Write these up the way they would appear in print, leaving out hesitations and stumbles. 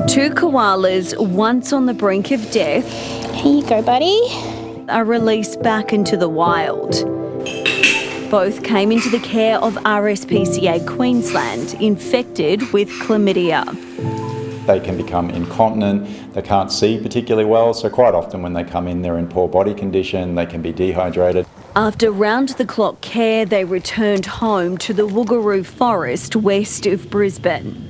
Two koalas, once on the brink of death, Here you go, buddy. are released back into the wild. Both came into the care of RSPCA Queensland, infected with chlamydia. They can become incontinent, they can't see particularly well, so quite often when they come in they're in poor body condition, they can be dehydrated. After round-the-clock care, they returned home to the Woogaroo forest west of Brisbane.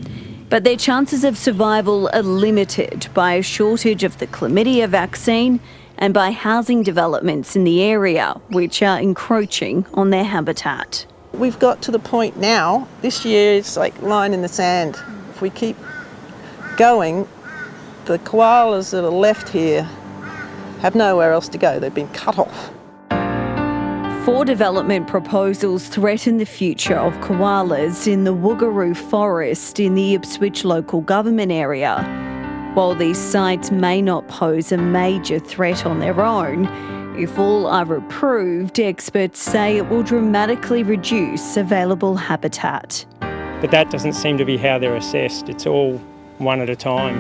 But their chances of survival are limited by a shortage of the chlamydia vaccine and by housing developments in the area, which are encroaching on their habitat. We've got to the point now, this year is like line in the sand. If we keep going, the koalas that are left here have nowhere else to go. They've been cut off. 4 development proposals threaten the future of koalas in the Woogaroo forest in the Ipswich local government area. While these sites may not pose a major threat on their own, if all are approved, experts say it will dramatically reduce available habitat. But that doesn't seem to be how they're assessed. It's all one at a time.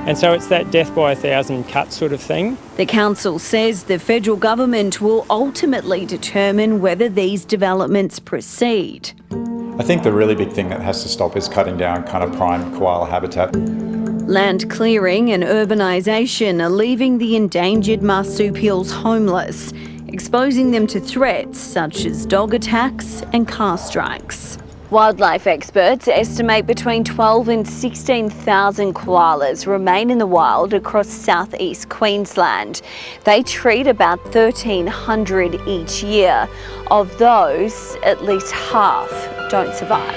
And so it's that death by 1,000 cut sort of thing. The council says the federal government will ultimately determine whether these developments proceed. I think the really big thing that has to stop is cutting down kind of prime koala habitat. Land clearing and urbanisation are leaving the endangered marsupials homeless, exposing them to threats such as dog attacks and car strikes. Wildlife experts estimate between 12 and 16,000 koalas remain in the wild across southeast Queensland. They treat about 1,300 each year. Of those, at least half don't survive.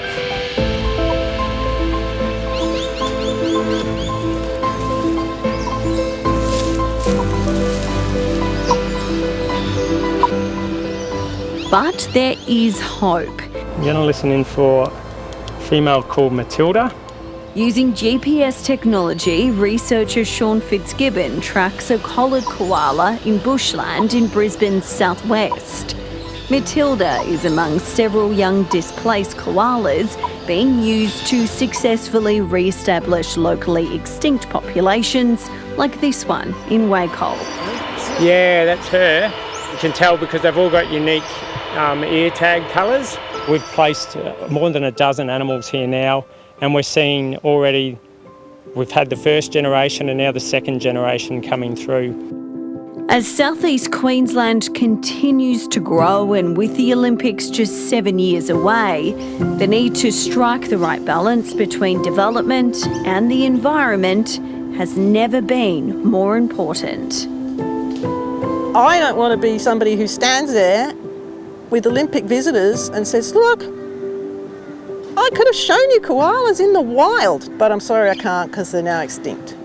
But there is hope. I'm going to listen in for a female called Matilda. Using GPS technology, researcher Sean Fitzgibbon tracks a collared koala in bushland in Brisbane's southwest. Matilda is among several young displaced koalas being used to successfully re-establish locally extinct populations like this one in Wacol. Yeah, that's her. You can tell because they've all got unique ear tag colours. We've placed more than a dozen animals here now, and we're seeing already, we've had the first generation and now the second generation coming through. As southeast Queensland continues to grow and with the Olympics just 7 years away, the need to strike the right balance between development and the environment has never been more important. I don't want to be somebody who stands there with Olympic visitors and says, look, I could have shown you koalas in the wild, but I'm sorry I can't because they're now extinct.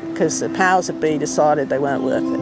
Because the powers that be decided they weren't worth it.